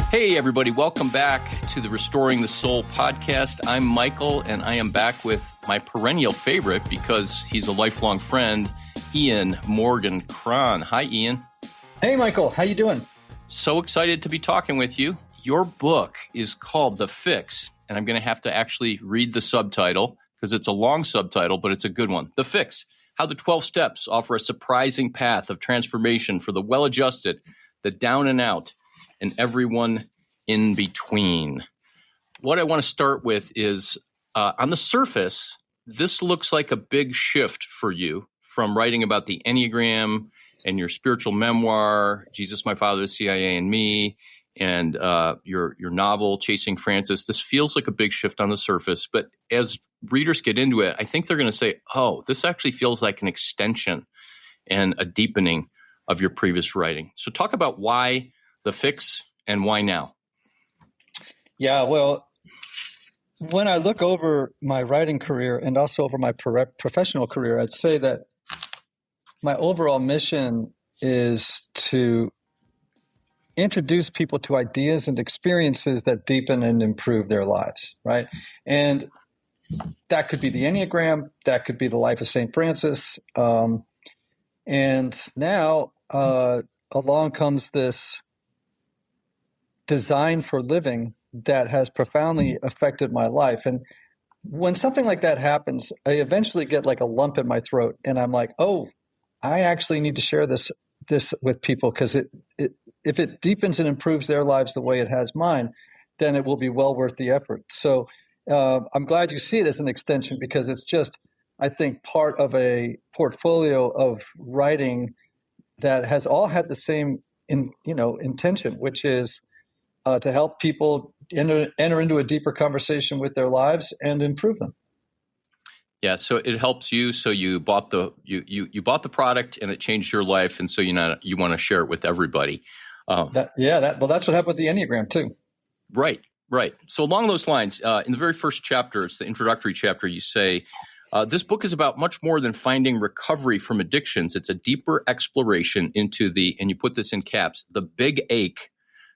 Hey, everybody. Welcome back to the Restoring the Soul podcast. I'm Michael, and I am back with my perennial favorite because he's a lifelong friend, Ian Morgan Cron. Hi, Ian. Hey, Michael. How you doing? So excited to be talking with you. Your book is called The Fix, and I'm going to have to actually read the subtitle because it's a long subtitle, but it's a good one. The Fix, how the 12 steps offer a surprising path of transformation for the well-adjusted, the down and out, and everyone in between. What I want to start with is, on the surface, this looks like a big shift for you from writing about the Enneagram and your spiritual memoir, Jesus, My Father, the CIA, and Me, and your novel, Chasing Francis. This feels like a big shift on the surface, but as readers get into it, I think they're going to say, oh, this actually feels like an extension and a deepening of your previous writing. So talk about why The Fix and why now? Yeah, well, when I look over my writing career and also over my professional career, I'd say that my overall mission is to introduce people to ideas and experiences that deepen and improve their lives, right? And that could be the Enneagram, that could be the life of St. Francis. And now along comes this design for living that has profoundly affected my life. And when something like that happens, I eventually get like a lump in my throat, and I'm like, oh, I actually need to share this with people, because if it deepens and improves their lives the way it has mine, then it will be well worth the effort. So I'm glad you see it as an extension, because it's just, I think, part of a portfolio of writing that has all had the same intention, which is to help people enter into a deeper conversation with their lives and improve them. Yeah, so it helps you. So you bought the bought the product, and it changed your life, and so you want to share it with everybody. Well, that's what happened with the Enneagram too. Right. So along those lines, in the very first chapter, it's the introductory chapter, you say, this book is about much more than finding recovery from addictions. It's a deeper exploration into and you put this in caps, the big ache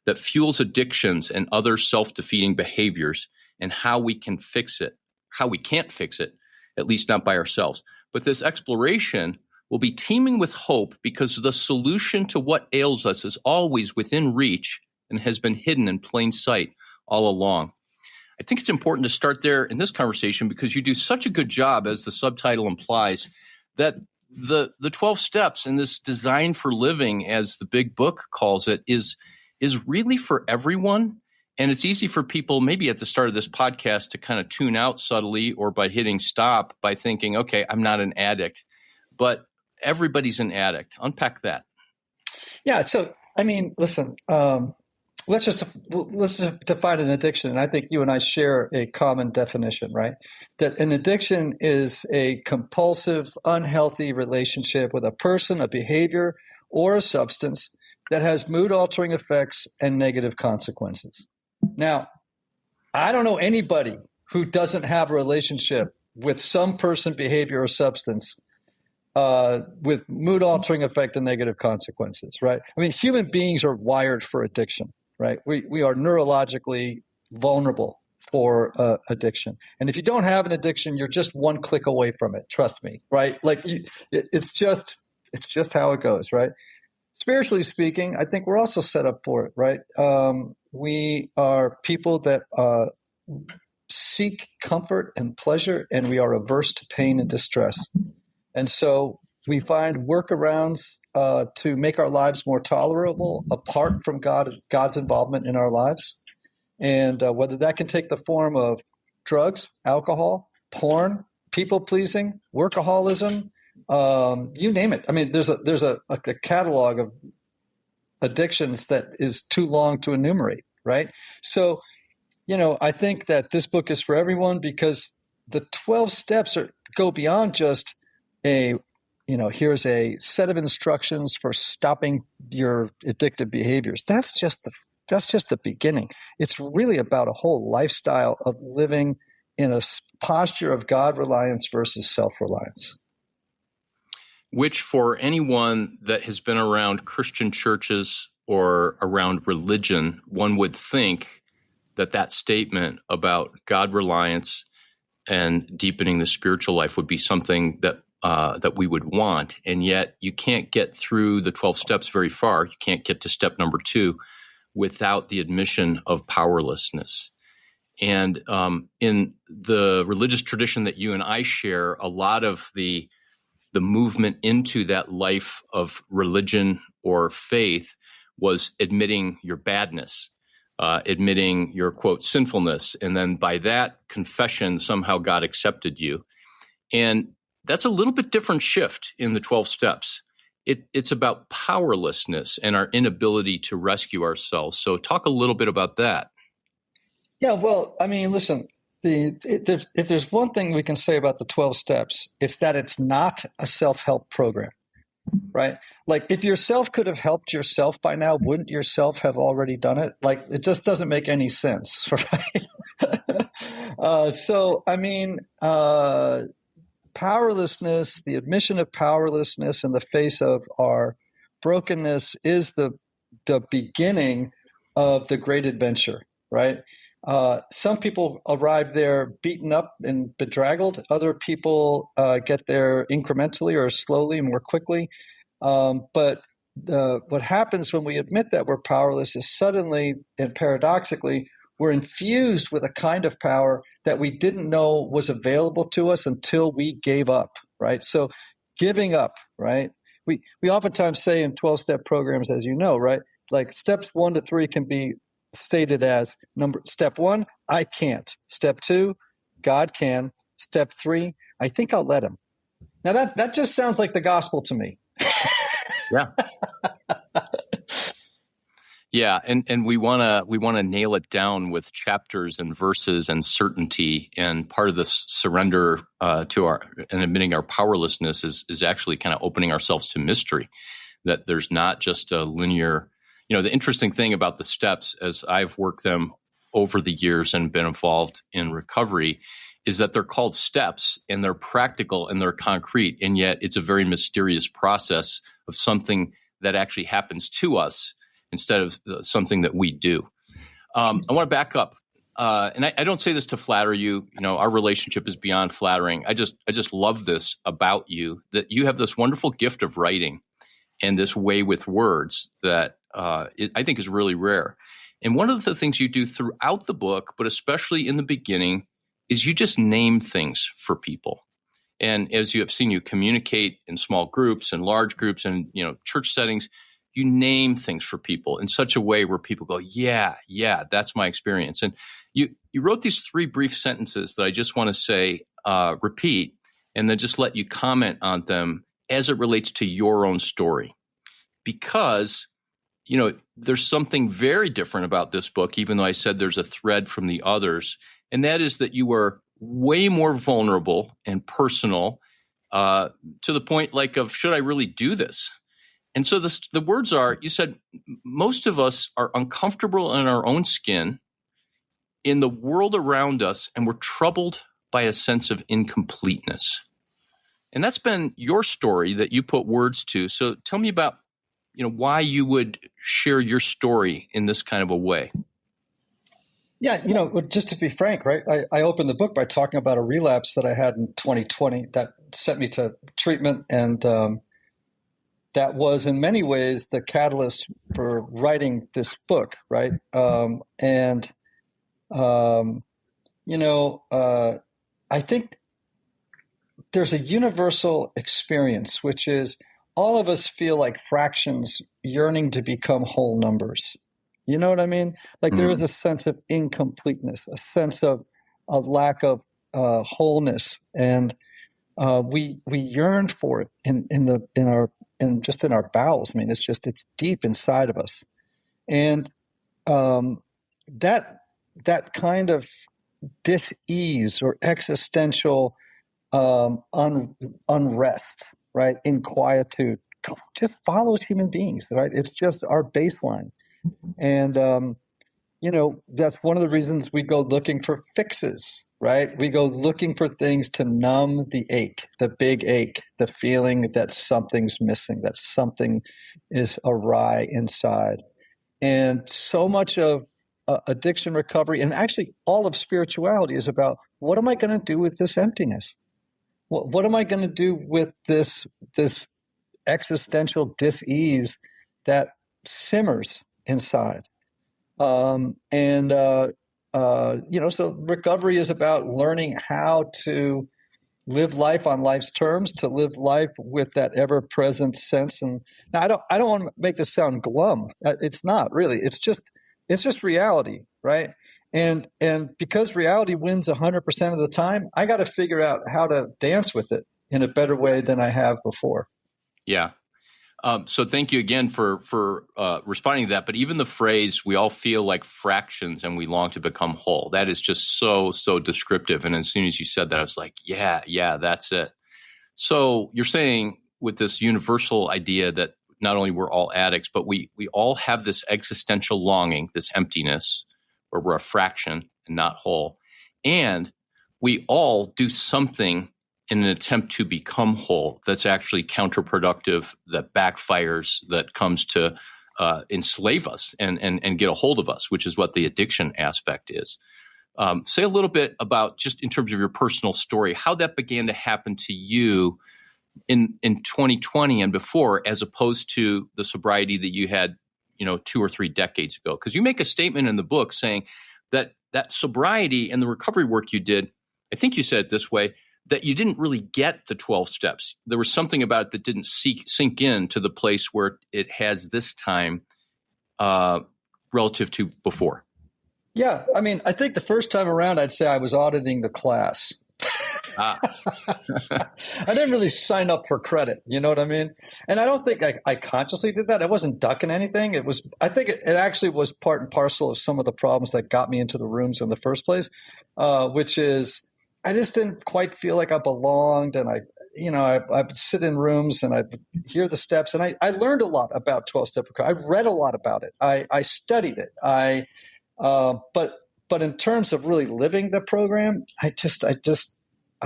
that fuels addictions and other self-defeating behaviors, and how we can fix it, how we can't fix it, at least not by ourselves. But this exploration will be teeming with hope, because the solution to what ails us is always within reach and has been hidden in plain sight all along. I think it's important to start there in this conversation, because you do such a good job, as the subtitle implies, that the 12 steps and this design for living, as the big book calls it, is really for everyone. And it's easy for people maybe at the start of this podcast to kind of tune out subtly, or by hitting stop, by thinking, okay, I'm not an addict. But everybody's an addict. Unpack that. Yeah. So, I mean, listen, let's just define an addiction. And I think you and I share a common definition, right? That an addiction is a compulsive, unhealthy relationship with a person, a behavior, or a substance that has mood-altering effects and negative consequences. Now, I don't know anybody who doesn't have a relationship with some person, behavior, or substance with mood-altering effect and negative consequences, right? I mean, human beings are wired for addiction, right? We are neurologically vulnerable for addiction. And if you don't have an addiction, you're just one click away from it. Trust me, right? Like it's just how it goes, right? Spiritually speaking, I think we're also set up for it, right? We are people that seek comfort and pleasure, and we are averse to pain and distress. And so we find workarounds to make our lives more tolerable apart from God's involvement in our lives. And whether that can take the form of drugs, alcohol, porn, people-pleasing, workaholism, you name it. I mean, there's a catalog of addictions that is too long to enumerate, right? So, I think that this book is for everyone, because the 12 steps go beyond just here's a set of instructions for stopping your addictive behaviors. That's just the beginning. It's really about a whole lifestyle of living in a posture of God reliance versus self-reliance. Which, for anyone that has been around Christian churches or around religion, one would think that that statement about God reliance and deepening the spiritual life would be something that that we would want. And yet you can't get through the 12 steps very far. You can't get to step number 2 without the admission of powerlessness. And in the religious tradition that you and I share, a lot of the movement into that life of religion or faith was admitting your badness, admitting your, quote, sinfulness. And then by that confession, somehow God accepted you. And that's a little bit different shift in the 12 steps. It's about powerlessness and our inability to rescue ourselves. So talk a little bit about that. Yeah, well, I mean, listen, if there's one thing we can say about the 12 steps, it's that it's not a self-help program, right? Like, if yourself could have helped yourself by now, wouldn't yourself have already done it? Like, it just doesn't make any sense, right? So, I mean, powerlessness, the admission of powerlessness in the face of our brokenness is the beginning of the great adventure, right? Some people arrive there beaten up and bedraggled. Other people get there incrementally or slowly, more quickly. But what happens when we admit that we're powerless is suddenly and paradoxically, we're infused with a kind of power that we didn't know was available to us until we gave up, right? So giving up, right? We oftentimes say in 12-step programs, as you know, right? Like steps 1 to 3 can be stated as step 1, I can't. Step 2, God can. Step 3, I think I'll let him. Now that just sounds like the gospel to me. Yeah. Yeah, and we want to nail it down with chapters and verses and certainty. And part of this surrender to our and admitting our powerlessness is actually kind of opening ourselves to mystery. That there's not just a linear. You know, the interesting thing about the steps, as I've worked them over the years and been involved in recovery, is that they're called steps and they're practical and they're concrete, and yet it's a very mysterious process of something that actually happens to us instead of something that we do. I want to back up, and I don't say this to flatter you. You know, our relationship is beyond flattering. I just love this about you, that you have this wonderful gift of writing and this way with words that I think is really rare. And one of the things you do throughout the book, but especially in the beginning, is you just name things for people. And as you have seen, you communicate in small groups and large groups and, you know, church settings. You name things for people in such a way where people go, yeah, that's my experience. And you wrote these 3 brief sentences that I just want to say, repeat, and then just let you comment on them as it relates to your own story. Because, you know, there's something very different about this book, even though I said there's a thread from the others, and that is that you were way more vulnerable and personal to the point like of, should I really do this? And so the words are, you said, most of us are uncomfortable in our own skin, in the world around us, and we're troubled by a sense of incompleteness. And that's been your story that you put words to. So tell me about, you know, why you would share your story in this kind of a way. Yeah, you know, just to be frank, right? I opened the book by talking about a relapse that I had in 2020 that sent me to treatment, and that was in many ways the catalyst for writing this book, right? You know, I think there's a universal experience, which is all of us feel like fractions yearning to become whole numbers. You know what I mean? Like there is a sense of incompleteness, a sense of a lack of wholeness, and we yearn for it in our bowels. I mean, it's deep inside of us, and that kind of dis-ease or existential unrest, right, inquietude, just follows human beings, right? It's just our baseline. And, you know, that's one of the reasons we go looking for fixes, right? We go looking for things to numb the ache, the big ache, the feeling that something's missing, that something is awry inside. And so much of addiction recovery, and actually all of spirituality, is about, what am I going to do with this emptiness? What am I going to do with this existential dis-ease that simmers inside? So recovery is about learning how to live life on life's terms, to live life with that ever-present sense. And now, I don't want to make this sound glum. It's not really. It's just reality, right? And because reality wins 100% of the time, I got to figure out how to dance with it in a better way than I have before. Yeah. So thank you again for responding to that. But even the phrase, we all feel like fractions and we long to become whole, that is just so descriptive. And as soon as you said that, I was like, yeah, that's it. So you're saying with this universal idea that not only we're all addicts, but we all have this existential longing, this emptiness, where we're a fraction and not whole. And we all do something in an attempt to become whole that's actually counterproductive, that backfires, that comes to enslave us and get a hold of us, which is what the addiction aspect is. Say a little bit about, just in terms of your personal story, how that began to happen to you in 2020 and before, as opposed to the sobriety that you had, 2 or 3 decades ago. Because you make a statement in the book saying that sobriety and the recovery work you did, I think you said it this way, that you didn't really get the 12 steps. There was something about it that didn't sink in to the place where it has this time relative to before. Yeah. I mean, I think the first time around, I'd say I was auditing the class. I didn't really sign up for credit. You know what I mean? And I don't think I consciously did that. I wasn't ducking anything. I think it actually was part and parcel of some of the problems that got me into the rooms in the first place, which is, I just didn't quite feel like I belonged. And I would sit in rooms and I'd hear the steps. And I learned a lot about 12-step recovery. I read a lot about it. I studied it. But in terms of really living the program, I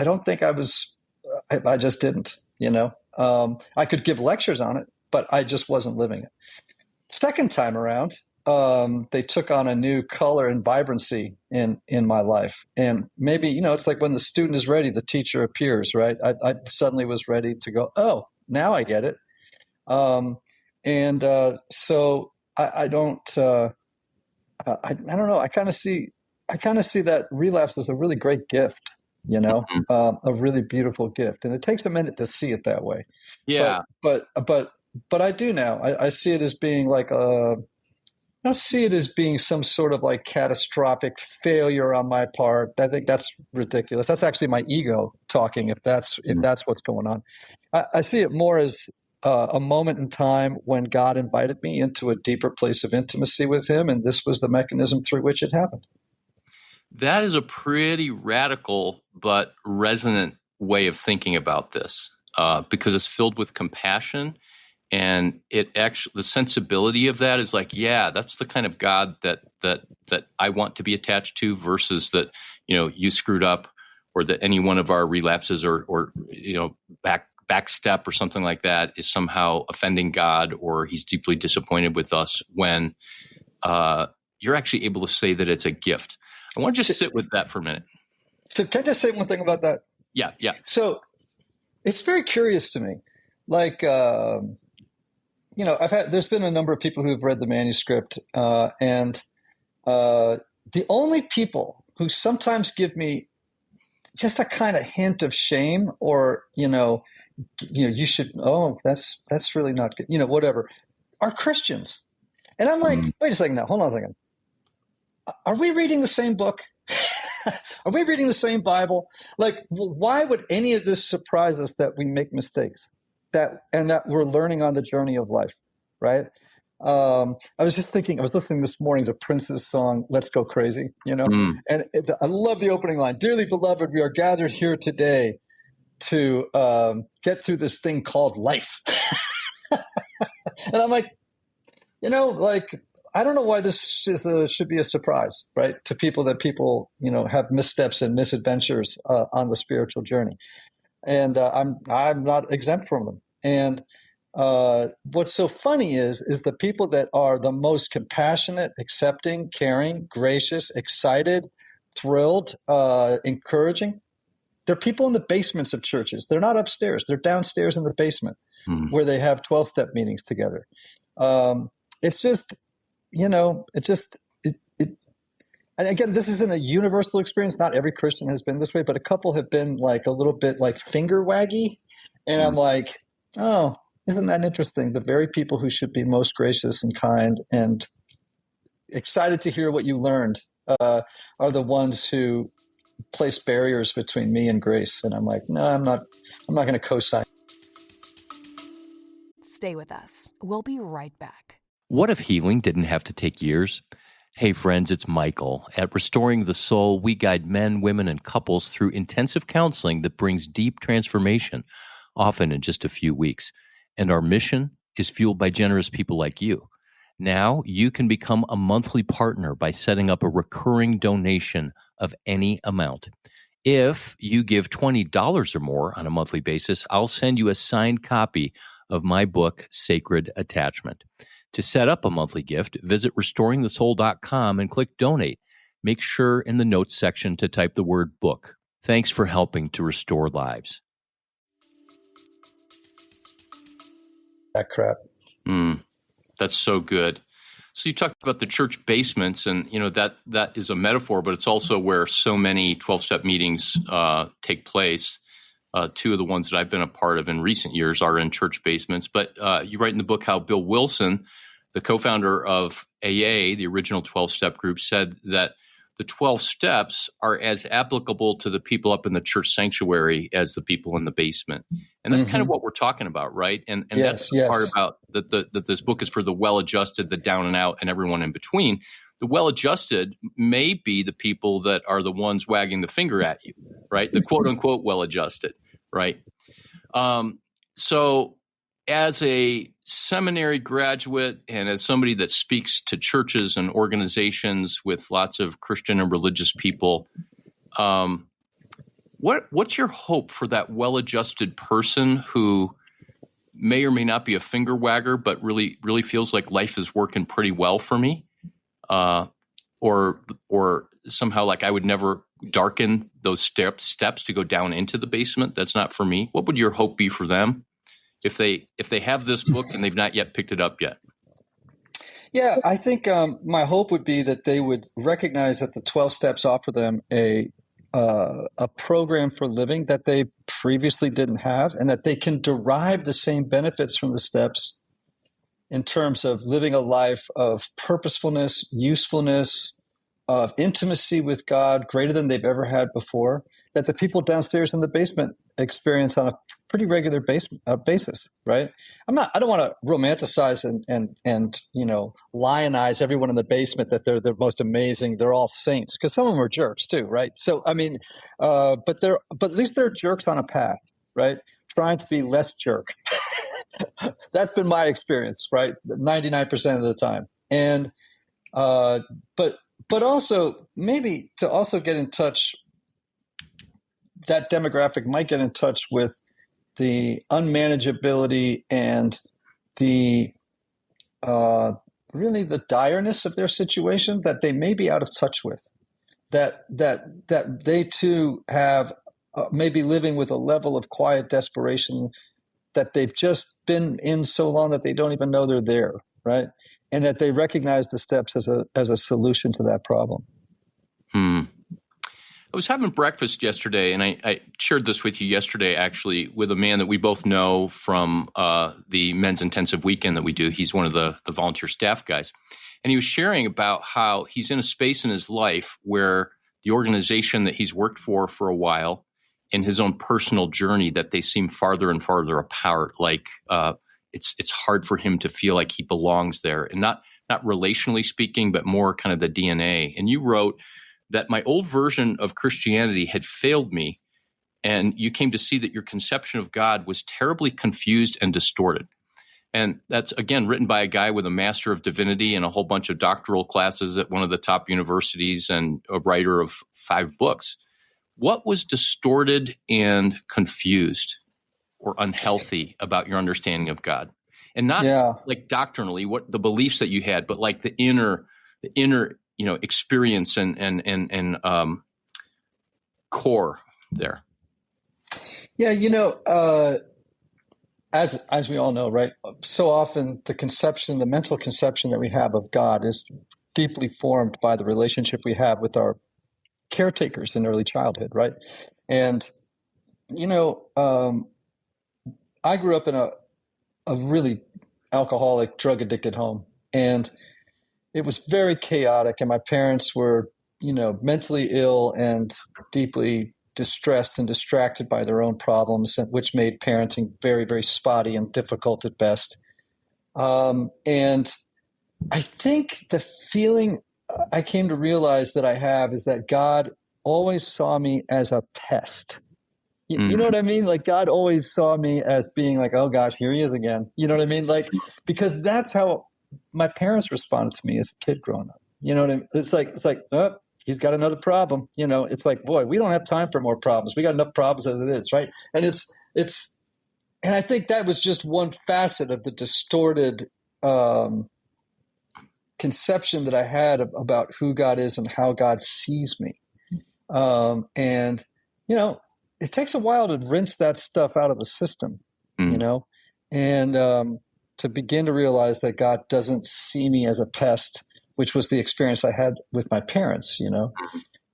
don't think I was, I just didn't, I could give lectures on it, but I just wasn't living it. Second time around, they took on a new color and vibrancy in my life. And maybe, it's like when the student is ready, the teacher appears, right? I suddenly was ready to go, oh, now I get it. So I don't know. I kind of see that relapse as a really great gift, a really beautiful gift. And it takes a minute to see it that way. Yeah. But I do now. I see it as being like I don't see it as being some sort of like catastrophic failure on my part. I think that's ridiculous. That's actually my ego talking, if that's what's going on. I see it more as a moment in time when God invited me into a deeper place of intimacy with him, and this was the mechanism through which it happened. That is a pretty radical but resonant way of thinking about this, because it's filled with compassion. And it actually, the sensibility of that is like, yeah, that's the kind of God that I want to be attached to, versus that, you screwed up, or that any one of our relapses or backstep or something like that is somehow offending God, or he's deeply disappointed with us, when you're actually able to say that it's a gift. I want to just sit with that for a minute. So can I just say one thing about that? Yeah. So it's very curious to me. Like, there's been a number of people who've read the manuscript, and the only people who sometimes give me just a kind of hint of shame, or you should, that's really not good, whatever, are Christians. And I'm like, wait a second now, hold on a second. Are we reading the same book? Are we reading the same Bible? Like, why would any of this surprise us, that we make mistakes? That we're learning on the journey of life, right? I was just thinking, I was listening this morning to Prince's song, Let's Go Crazy, and I love the opening line. Dearly beloved, we are gathered here today to get through this thing called life. And I'm like, I don't know why this should be a surprise, right? To people have missteps and misadventures on the spiritual journey. And I'm not exempt from them. And what's so funny is the people that are the most compassionate, accepting, caring, gracious, excited, thrilled, encouraging. They're people in the basements of churches. They're not upstairs. They're downstairs in the basement where they have 12-step meetings together. It's just, and again, this isn't a universal experience. Not every Christian has been this way, but a couple have been like a little bit like finger waggy. And I'm like, oh, isn't that interesting? The very people who should be most gracious and kind and excited to hear what you learned are the ones who place barriers between me and grace. And I'm like, no, I'm not going to co-sign. Stay with us. We'll be right back. What if healing didn't have to take years? Hey friends, it's Michael. At Restoring the Soul, we guide men, women, and couples through intensive counseling that brings deep transformation, often in just a few weeks. And our mission is fueled by generous people like you. Now you can become a monthly partner by setting up a recurring donation of any amount. If you give $20 or more on a monthly basis, I'll send you a signed copy of my book, Sacred Attachment. To set up a monthly gift, visit restoringthesoul.com and click Donate. Make sure in the notes section to type the word book. Thanks for helping to restore lives. That crap. That's so good. So you talked about the church basements, and that is a metaphor, but it's also where so many 12-step meetings take place. Two of the ones that I've been a part of in recent years are in church basements. But you write in the book how Bill Wilson, the co-founder of AA, the original 12-step group, said that the 12 steps are as applicable to the people up in the church sanctuary as the people in the basement. And that's kind of what we're talking about, right? And that's the part about that this book is for the well-adjusted, the down and out, and everyone in between. The well-adjusted may be the people that are the ones wagging the finger at you, right? The quote-unquote well-adjusted, right? So as a seminary graduate and as somebody that speaks to churches and organizations with lots of Christian and religious people, what's your hope for that well-adjusted person who may or may not be a finger wagger, but really, really feels like life is working pretty well for me? Or somehow like I would never darken those steps to go down into the basement. That's not for me. What would your hope be for them if they have this book and they've not yet picked it up yet? Yeah, I think my hope would be that they would recognize that the 12 steps offer them a program for living that they previously didn't have, and that they can derive the same benefits from the steps in terms of living a life of purposefulness, usefulness, of intimacy with God greater than they've ever had before, that the people downstairs in the basement experience on a pretty regular basis, right? I don't want to romanticize and lionize everyone in the basement that they're the most amazing, they're all saints, because some of them are jerks too, right? So I mean, but at least they're jerks on a path, right? Trying to be less jerk. That's been my experience, right? 99% of the time. And but also maybe to also get in touch, that demographic might get in touch with the unmanageability and the really the direness of their situation that they may be out of touch with, that they too have maybe living with a level of quiet desperation that they've just been in so long that they don't even know they're there, right? And that they recognize the steps as a solution to that problem. I was having breakfast yesterday, and I shared this with you yesterday, actually, with a man that we both know from the men's intensive weekend that we do. He's one of the volunteer staff guys. And he was sharing about how he's in a space in his life where the organization that he's worked for a while, in his own personal journey, that they seem farther and farther apart. Like it's hard for him to feel like he belongs there, and not relationally speaking, but more kind of the DNA. And you wrote that my old version of Christianity had failed me, and you came to see that your conception of God was terribly confused and distorted. And that's, again, written by a guy with a Master of Divinity and a whole bunch of doctoral classes at one of the top universities and a writer of 5 books. What was distorted and confused or unhealthy about your understanding of God? and not Yeah. like doctrinally what the beliefs that you had, but like the inner, experience and core there. Yeah, as we all know, right? So often the mental conception that we have of God is deeply formed by the relationship we have with our caretakers in early childhood, right? And I grew up in a really alcoholic, drug addicted home, and it was very chaotic. And my parents were, mentally ill and deeply distressed and distracted by their own problems, which made parenting very, very spotty and difficult at best. And I think the feeling I came to realize that I have is that God always saw me as a pest. You know what I mean? Like God always saw me as being like, oh gosh, here he is again. You know what I mean? Like, because that's how my parents responded to me as a kid growing up. You know what I mean? It's like, oh, he's got another problem. It's like, boy, we don't have time for more problems. We got enough problems as it is, right? And and I think that was just one facet of the distorted conception that I had about who God is and how God sees me. And it takes a while to rinse that stuff out of the system, and to begin to realize that God doesn't see me as a pest, which was the experience I had with my parents,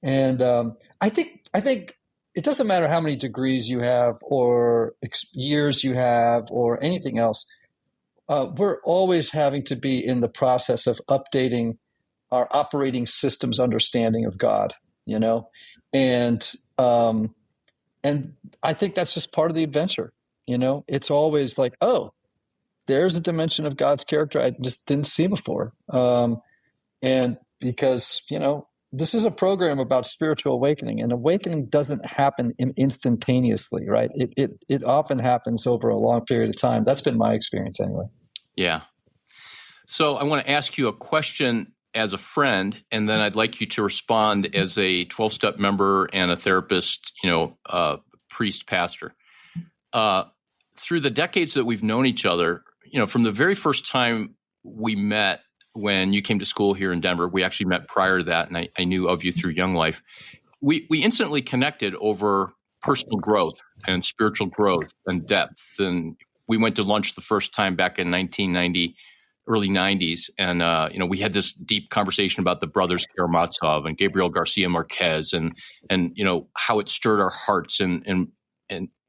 And I think it doesn't matter how many degrees you have or years you have or anything else. We're always having to be in the process of updating our operating system's understanding of God, and I think that's just part of the adventure. It's always like, oh, there's a dimension of God's character I just didn't see before. And because, this is a program about spiritual awakening, and awakening doesn't happen instantaneously, right? It often happens over a long period of time. That's been my experience anyway. Yeah. So I want to ask you a question as a friend, and then I'd like you to respond as a 12-step member and a therapist, priest, pastor. Through the decades that we've known each other, from the very first time we met when you came to school here in Denver, we actually met prior to that, and I knew of you through Young Life. We instantly connected over personal growth and spiritual growth and depth. And we went to lunch the first time back in 1990. Early 90s. And, we had this deep conversation about the brothers Karamazov and Gabriel Garcia Marquez and how it stirred our hearts and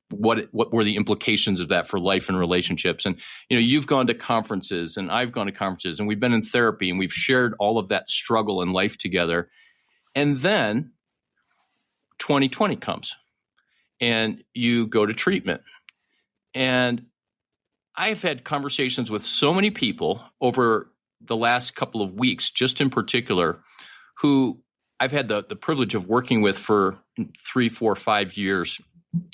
what were the implications of that for life and relationships. And, you've gone to conferences and I've gone to conferences and we've been in therapy and we've shared all of that struggle in life together. And then 2020 comes and you go to treatment. And I've had conversations with so many people over the last couple of weeks, just in particular, who I've had the privilege of working with for 3, 4, 5 years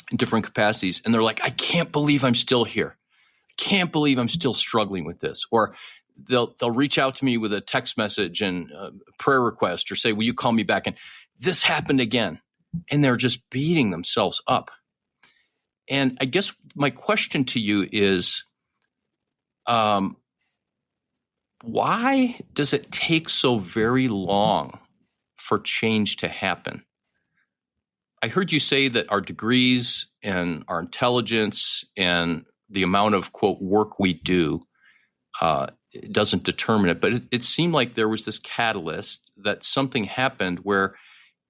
in different capacities. And they're like, I can't believe I'm still here. I can't believe I'm still struggling with this. Or they'll reach out to me with a text message and a prayer request or say, will you call me back? And this happened again. And they're just beating themselves up. And I guess my question to you is, why does it take so very long for change to happen? I heard you say that our degrees and our intelligence and the amount of, quote, work we do it doesn't determine it. But it seemed like there was this catalyst that something happened where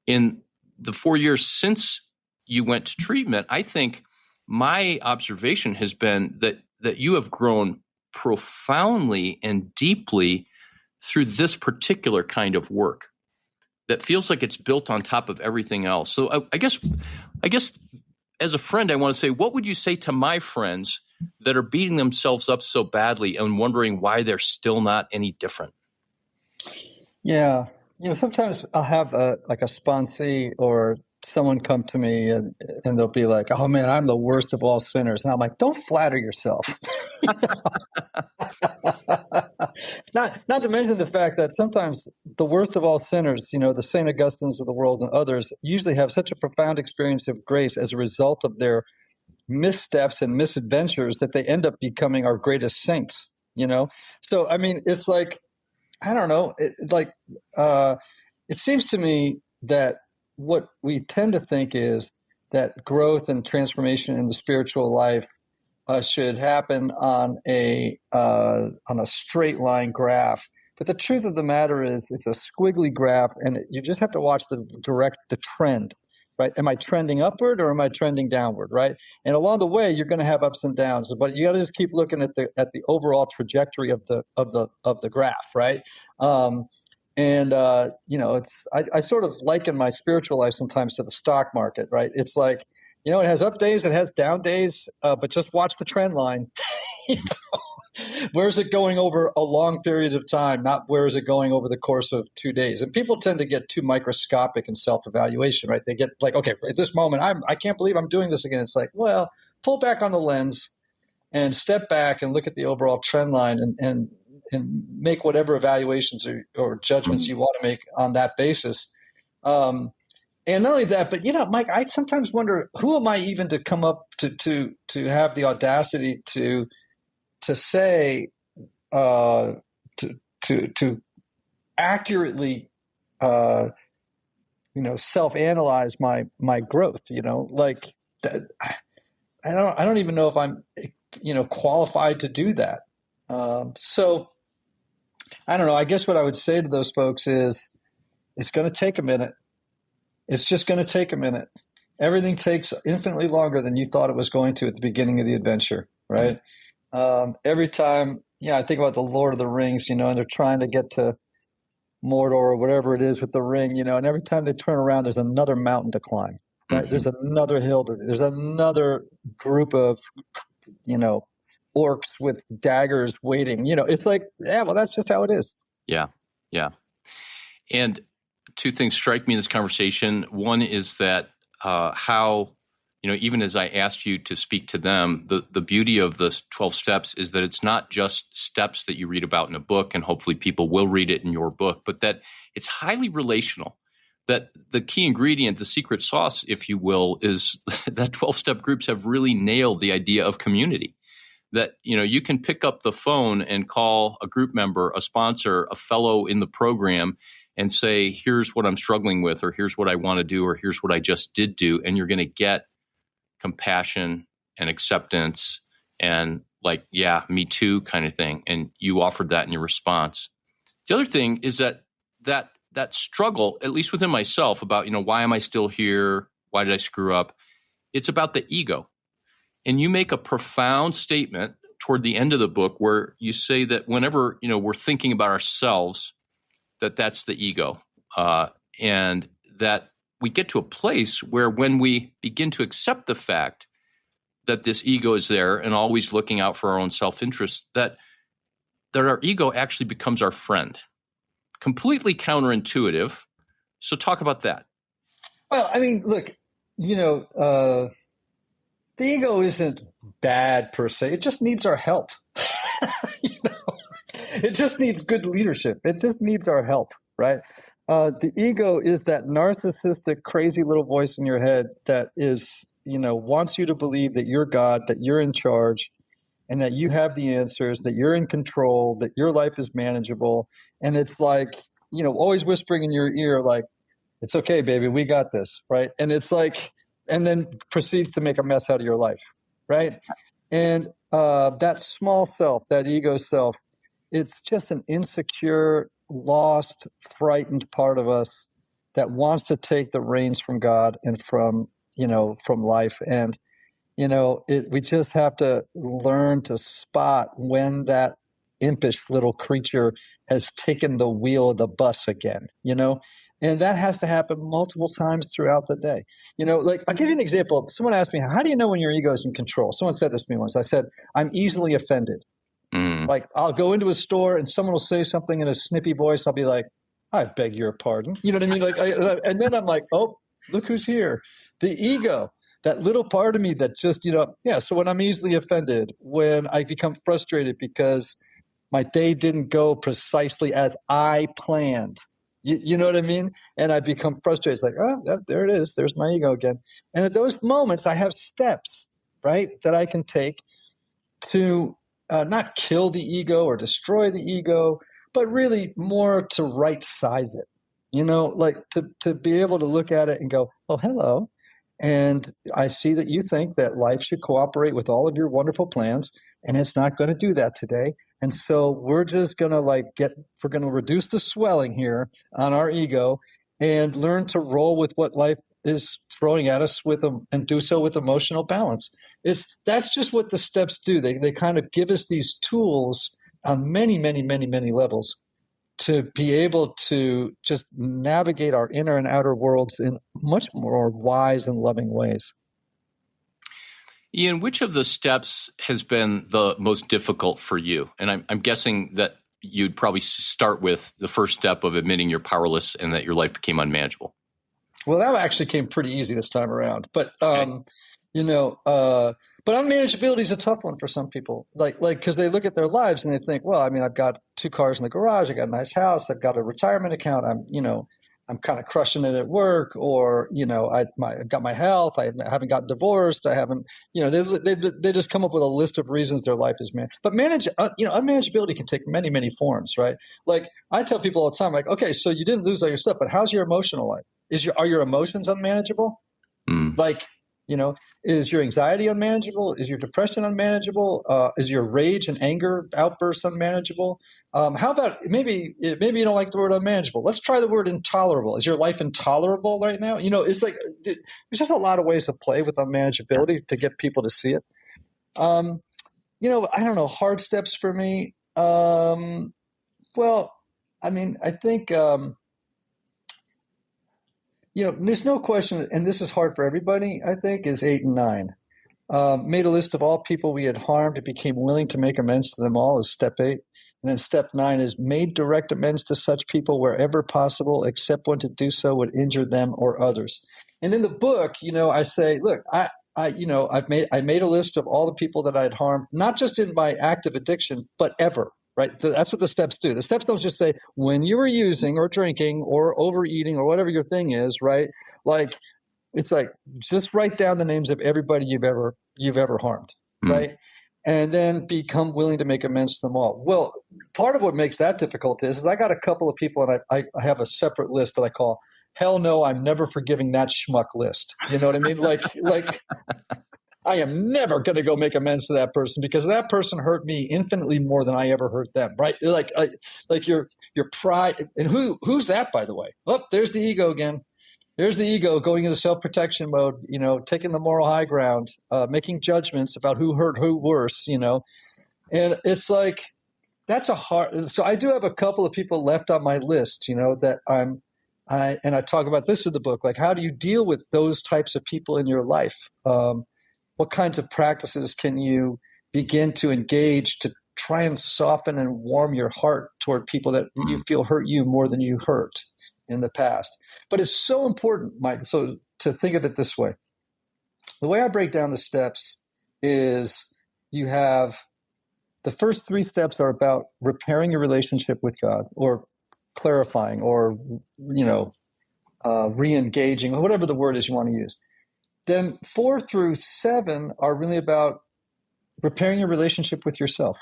in the 4 years since you went to treatment, I think my observation has been that you have grown profoundly and deeply through this particular kind of work that feels like it's built on top of everything else. So I guess as a friend, I want to say, what would you say to my friends that are beating themselves up so badly and wondering why they're still not any different? Yeah. Sometimes I'll have a sponsee or someone come to me and they'll be like, oh man, I'm the worst of all sinners. And I'm like, don't flatter yourself. Not to mention the fact that sometimes the worst of all sinners, the St. Augustines of the world and others usually have such a profound experience of grace as a result of their missteps and misadventures that they end up becoming our greatest saints, So, I mean, it's like, I don't know, it seems to me that what we tend to think is that growth and transformation in the spiritual life should happen on a straight line graph. But the truth of the matter is it's a squiggly graph, and you just have to watch the trend, right? Am I trending upward or am I trending downward, right? And along the way, you're going to have ups and downs, but you got to just keep looking at the overall trajectory of the graph, right? I sort of liken my spiritual life sometimes to the stock market, right? It's like, it has up days, it has down days, but just watch the trend line. Where is it going over a long period of time, not where is it going over the course of 2 days? And people tend to get too microscopic in self-evaluation, right? They get like, okay, at this moment, I can't believe I'm doing this again. It's like, well, pull back on the lens and step back and look at the overall trend line and make whatever evaluations or judgments you want to make on that basis. And not only that, but Mike, I sometimes wonder, who am I even to come up to have the audacity to say to accurately self-analyze my growth, like that. I don't even know if I'm qualified to do that. So I don't know. I guess what I would say to those folks is it's going to take a minute. It's just going to take a minute. Everything takes infinitely longer than you thought it was going to at the beginning of the adventure, right? Every time, I think about the Lord of the Rings, and they're trying to get to Mordor or whatever it is with the ring, and every time they turn around, there's another mountain to climb, right? Mm-hmm. There's another hill. There's another group of, orcs with daggers waiting. It's like, well, that's just how it is. Yeah. And two things strike me in this conversation. One is that how, even as I asked you to speak to them, the beauty of the 12 steps is that it's not just steps that you read about in a book, and hopefully people will read it in your book, but that it's highly relational. That the key ingredient, the secret sauce, if you will, is that 12-step groups have really nailed the idea of community. That, you can pick up the phone and call a group member, a sponsor, a fellow in the program, and say, here's what I'm struggling with, or here's what I want to do, or here's what I just did do. And you're going to get compassion and acceptance and like, yeah, me too kind of thing. And you offered that in your response. The other thing is that struggle, at least within myself, about, why am I still here? Why did I screw up? It's about the ego. And you make a profound statement toward the end of the book where you say that whenever, we're thinking about ourselves, that's the ego. And that we get to a place where when we begin to accept the fact that this ego is there and always looking out for our own self-interest, that our ego actually becomes our friend. Completely counterintuitive. So talk about that. Well, I mean, look, the ego isn't bad per se. It just needs our help. It just needs good leadership. It just needs our help, right? The ego is that narcissistic, crazy little voice in your head that is, wants you to believe that you're God, that you're in charge, and that you have the answers, that you're in control, that your life is manageable. And it's like, always whispering in your ear, like, it's okay, baby, we got this, right? And it's like, and then proceeds to make a mess out of your life, right? And that small self, that ego self, it's just an insecure, lost, frightened part of us that wants to take the reins from God and from life. And, we just have to learn to spot when that impish little creature has taken the wheel of the bus again, and that has to happen multiple times throughout the day. Like I'll give you an example. Someone asked me, how do you know when your ego is in control? Someone said this to me once. I said, I'm easily offended. Like I'll go into a store and someone will say something in a snippy voice. I'll be like, I beg your pardon. You know what I mean? Like, and then I'm like, oh, look who's here. The ego, that little part of me that just, So when I'm easily offended, when I become frustrated because my day didn't go precisely as I planned, you know what I mean? And I become frustrated. It's like, oh, there it is. There's my ego again. And at those moments, I have steps, right, that I can take to not kill the ego or destroy the ego, but really more to right size it, like to be able to look at it and go, oh, hello. And I see that you think that life should cooperate with all of your wonderful plans, and it's not going to do that today. And so we're just going to we're going to reduce the swelling here on our ego and learn to roll with what life is throwing at us and do so with emotional balance. That's just what the steps do. They kind of give us these tools on many, many, many, many levels to be able to just navigate our inner and outer worlds in much more wise and loving ways. Ian, which of the steps has been the most difficult for you? And I'm guessing that you'd probably start with the first step of admitting you're powerless and that your life became unmanageable. Well, that actually came pretty easy this time around. But, Okay. But unmanageability is a tough one for some people, because they look at their lives and they think, well, I mean, I've got 2 cars in the garage, I got a nice house, I've got a retirement account, I'm kind of crushing it at work, or I've got my health, I haven't gotten divorced, I haven't, they just come up with a list of reasons their life is man. But unmanageability can take many, many forms, right? Like I tell people all the time, like, okay, so you didn't lose all your stuff, but how's your emotional life? Are your emotions unmanageable? Is your anxiety unmanageable? Is your depression unmanageable? Is your rage and anger outbursts unmanageable? How about maybe you don't like the word unmanageable? Let's try the word intolerable. Is your life intolerable right now? It's like there's just a lot of ways to play with unmanageability to get people to see it. I don't know, hard steps for me. Well, I mean, I think there's no question, and this is hard for everybody, I think, is 8 and 9. Made a list of all people we had harmed and became willing to make amends to them all is step 8. And then step 9 is made direct amends to such people wherever possible, except when to do so would injure them or others. And in the book, I say, look, I made a list of all the people that I had harmed, not just in my active addiction, but ever. Right? That's what the steps do. The steps don't just say when you were using or drinking or overeating or whatever your thing is, right? Like it's like just write down the names of everybody you've ever harmed, right? And then become willing to make amends to them all. Well, part of what makes that difficult is I got a couple of people, and I have a separate list that I call "Hell no, I'm never forgiving that schmuck" list. You know what I mean? Like. I am never going to go make amends to that person because that person hurt me infinitely more than I ever hurt them, right? Like your pride. And who's that, by the way? Oh, there's the ego again. There's the ego going into self-protection mode, taking the moral high ground, making judgments about who hurt who worse, And it's like that's a hard – so I do have a couple of people left on my list, that I talk about this in the book, like how do you deal with those types of people in your life? What kinds of practices can you begin to engage to try and soften and warm your heart toward people that you feel hurt you more than you hurt in the past? But it's so important, Mike, so to think of it this way. The way I break down the steps is you have the first 3 steps are about repairing your relationship with God or clarifying or, re-engaging or whatever the word is you want to use. Then 4 through 7 are really about repairing your relationship with yourself.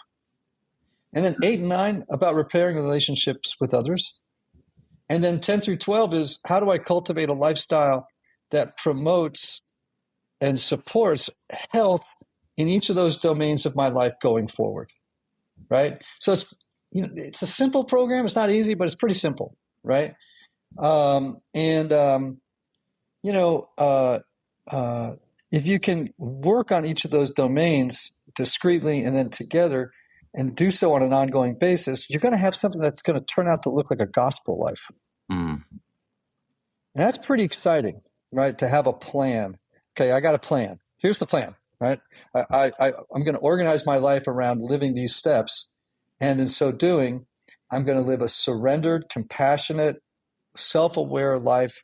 And then 8 and 9 about repairing relationships with others. And then 10 through 12 is how do I cultivate a lifestyle that promotes and supports health in each of those domains of my life going forward, right? So it's a simple program. It's not easy, but it's pretty simple, right? If you can work on each of those domains discreetly and then together and do so on an ongoing basis, you're going to have something that's going to turn out to look like a gospel life. And that's pretty exciting, right? To have a plan. Okay, I got a plan. Here's the plan, right? I'm going to organize my life around living these steps. And in so doing, I'm going to live a surrendered, compassionate, self-aware life.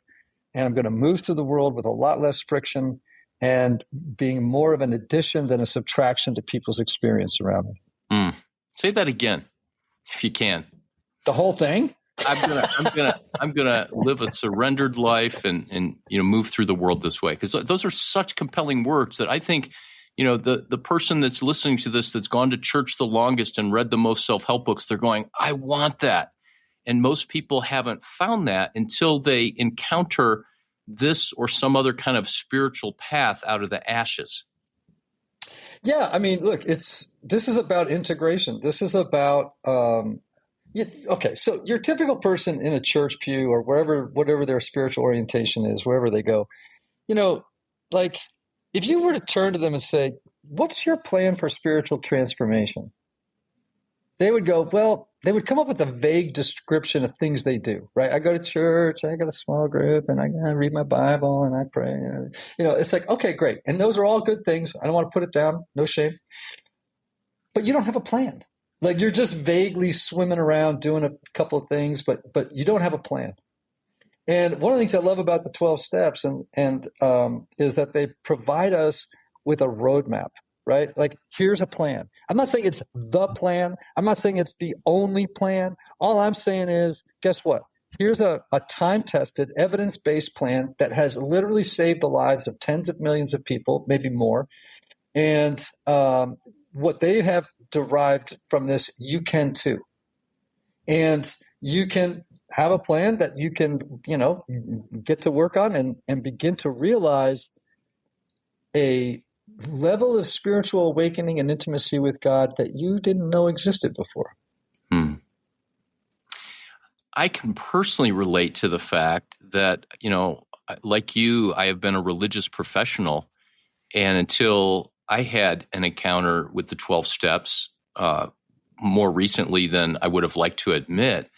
And I'm going to move through the world with a lot less friction and being more of an addition than a subtraction to people's experience around me. Say that again, if you can. The whole thing? I'm gonna live a surrendered life and move through the world this way, because those are such compelling words that I think the person that's listening to this, that's gone to church the longest and read the most self-help books, they're going, I want that. And most people haven't found that until they encounter this or some other kind of spiritual path out of the ashes. Yeah, I mean, look, this is about integration. This is about okay. So your typical person in a church pew or whatever their spiritual orientation is, wherever they go, like if you were to turn to them and say, "What's your plan for spiritual transformation?" They would go, well, they would come up with a vague description of things they do, right? I go to church, I got a small group, and I read my Bible and I pray. It's like, okay, great. And those are all good things. I don't want to put it down. No shame. But you don't have a plan. Like you're just vaguely swimming around doing a couple of things, but you don't have a plan. And one of the things I love about the 12 steps and is that they provide us with a roadmap. Right? Like, here's a plan. I'm not saying it's the plan. I'm not saying it's the only plan. All I'm saying is, guess what? Here's a time-tested, evidence-based plan that has literally saved the lives of tens of millions of people, maybe more. And what they have derived from this, you can too. And you can have a plan that you can, get to work on and begin to realize a level of spiritual awakening and intimacy with God that you didn't know existed before. I can personally relate to the fact that, like you, I have been a religious professional, and until I had an encounter with the 12 steps more recently than I would have liked to admit,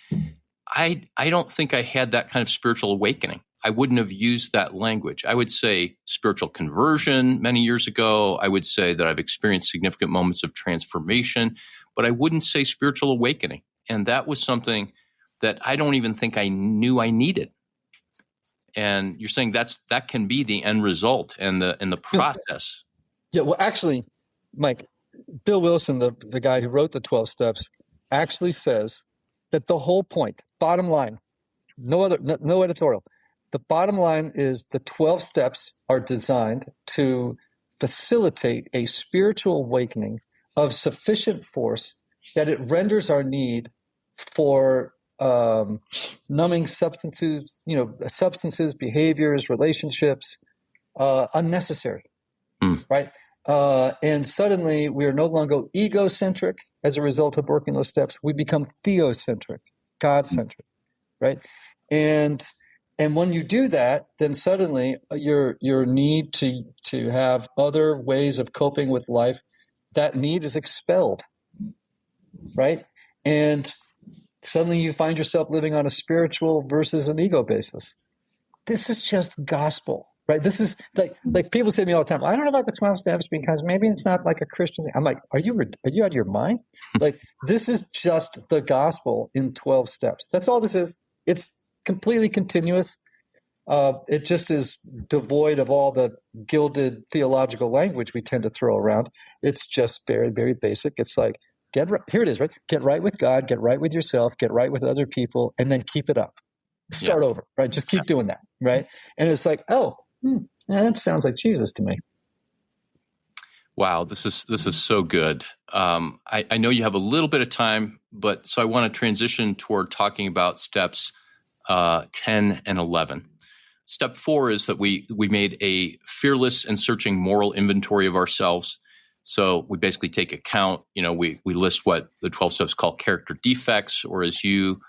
I don't think I had that kind of spiritual awakening. I wouldn't have used that language. I would say spiritual conversion many years ago. I would say that I've experienced significant moments of transformation, but I wouldn't say spiritual awakening. And that was something that I don't even think I knew I needed. And you're saying that can be the end result and the process. Yeah, well, actually, Mike, Bill Wilson, the guy who wrote the 12 steps, actually says that the whole point, bottom line, no editorial, the bottom line is the 12 steps are designed to facilitate a spiritual awakening of sufficient force that it renders our need for numbing substances, behaviors, relationships, unnecessary, right? And suddenly we are no longer egocentric as a result of working those steps. We become theocentric, God-centric, right? And when you do that, then suddenly your need to have other ways of coping with life, that need is expelled, right? And suddenly you find yourself living on a spiritual versus an ego basis. This is just gospel, right? This is like people say to me all the time, I don't know about the 12 steps because maybe it's not like a Christian thing. I'm like, are you out of your mind? Like, this is just the gospel in 12 steps. That's all this is. It's completely continuous. It just is devoid of all the gilded theological language we tend to throw around. It's just very, very basic. It's like, here it is, right? Get right with God, get right with yourself, get right with other people, and then keep it up. Start over, right? Just keep doing that, right? And it's like, that sounds like Jesus to me. Wow, this is so good. I know you have a little bit of time, but so I want to transition toward talking about steps 10 and 11. Step 4 is that we made a fearless and searching moral inventory of ourselves. So we basically take account, we list what the 12 steps call character defects, or as you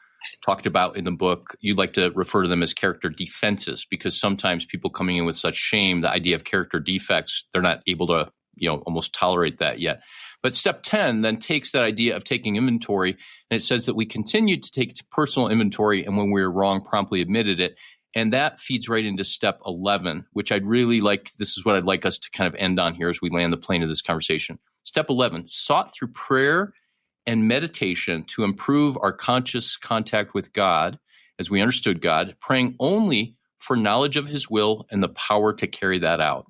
talked about in the book, you like to refer to them as character defenses, because sometimes people coming in with such shame, the idea of character defects, they're not able to, almost tolerate that yet. But step 10 then takes that idea of taking inventory, and it says that we continued to take personal inventory, and when we were wrong, promptly admitted it. And that feeds right into step 11, which I'd really like, this is what I'd like us to kind of end on here as we land the plane of this conversation. Step 11, sought through prayer and meditation to improve our conscious contact with God as we understood God, praying only for knowledge of his will and the power to carry that out.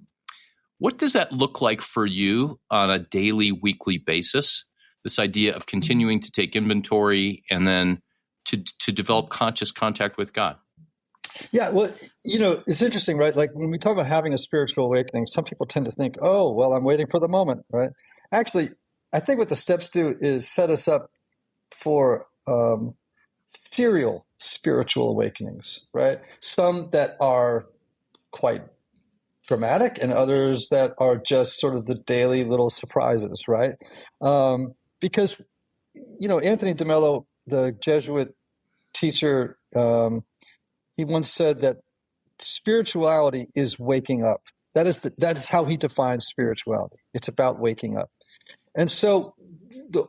What does that look like for you on a daily, weekly basis? This idea of continuing to take inventory and then to develop conscious contact with God. Yeah, well, it's interesting, right? Like when we talk about having a spiritual awakening, some people tend to think, oh, well, I'm waiting for the moment, right? Actually, I think what the steps do is set us up for serial spiritual awakenings, right? Some that are quite dramatic and others that are just sort of the daily little surprises, right? Because, Anthony de Mello, the Jesuit teacher, he once said that spirituality is waking up. That is how he defines spirituality. It's about waking up. And so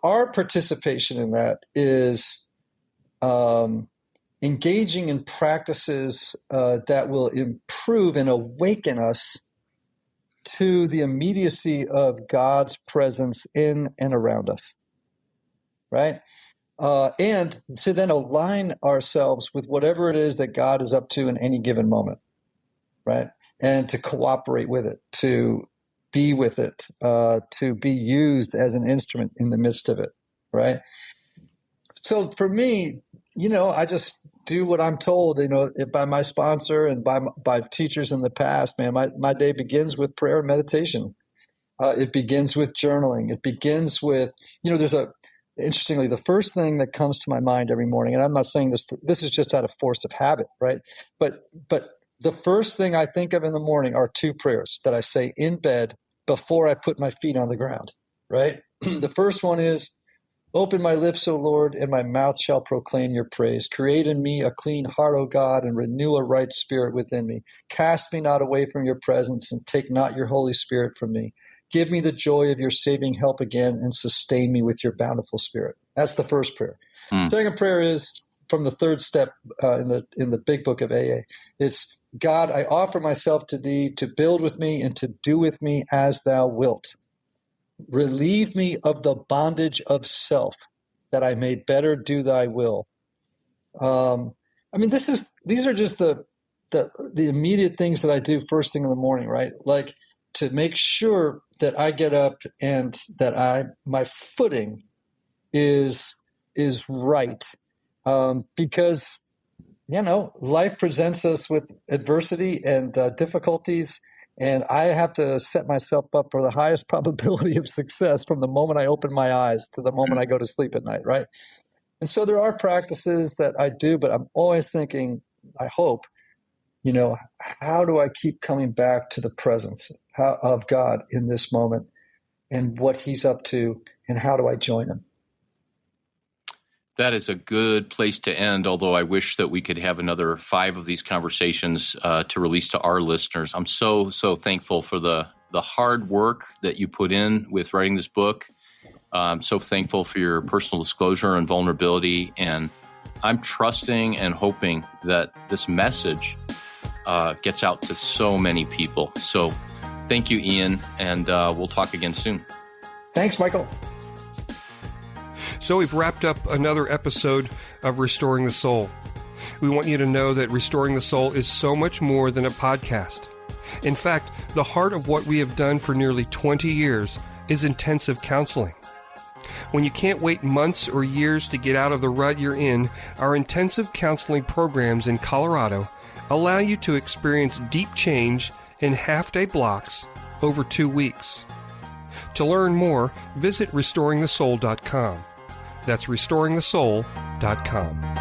our participation in that is engaging in practices that will improve and awaken us to the immediacy of God's presence in and around us, right? And to then align ourselves with whatever it is that God is up to in any given moment, right? And to cooperate with it, to be with it, to be used as an instrument in the midst of it, right? So for me, I just do what I'm told, by my sponsor and by teachers in the past, man. My day begins with prayer and meditation. It begins with journaling. It begins with, interestingly, the first thing that comes to my mind every morning, and I'm not saying this is just out of force of habit, right? But the first thing I think of in the morning are two prayers that I say in bed before I put my feet on the ground, right? The first one is, open my lips, O Lord, and my mouth shall proclaim your praise. Create in me a clean heart, O God, and renew a right spirit within me. Cast me not away from your presence, and take not your Holy Spirit from me. Give me the joy of your saving help again, and sustain me with your bountiful spirit. That's the first prayer. Second prayer is from the third step in the big book of AA. It's, God, I offer myself to thee to build with me and to do with me as thou wilt. Relieve me of the bondage of self, that I may better do thy will. These are just the immediate things that I do first thing in the morning, right? Like to make sure that I get up and that my footing is right, because life presents us with adversity and difficulties. And I have to set myself up for the highest probability of success from the moment I open my eyes to the moment I go to sleep at night, right? And so there are practices that I do, but I'm always thinking, I hope, how do I keep coming back to the presence of God in this moment and what he's up to, and how do I join him? That is a good place to end, although I wish that we could have another 5 of these conversations to release to our listeners. I'm so thankful for the hard work that you put in with writing this book. I'm so thankful for your personal disclosure and vulnerability, and I'm trusting and hoping that this message gets out to so many people. So thank you, Ian, and we'll talk again soon. Thanks, Michael. So we've wrapped up another episode of Restoring the Soul. We want you to know that Restoring the Soul is so much more than a podcast. In fact, the heart of what we have done for nearly 20 years is intensive counseling. When you can't wait months or years to get out of the rut you're in, our intensive counseling programs in Colorado allow you to experience deep change in half-day blocks over 2 weeks. To learn more, visit restoringthesoul.com. That's restoringthesoul.com.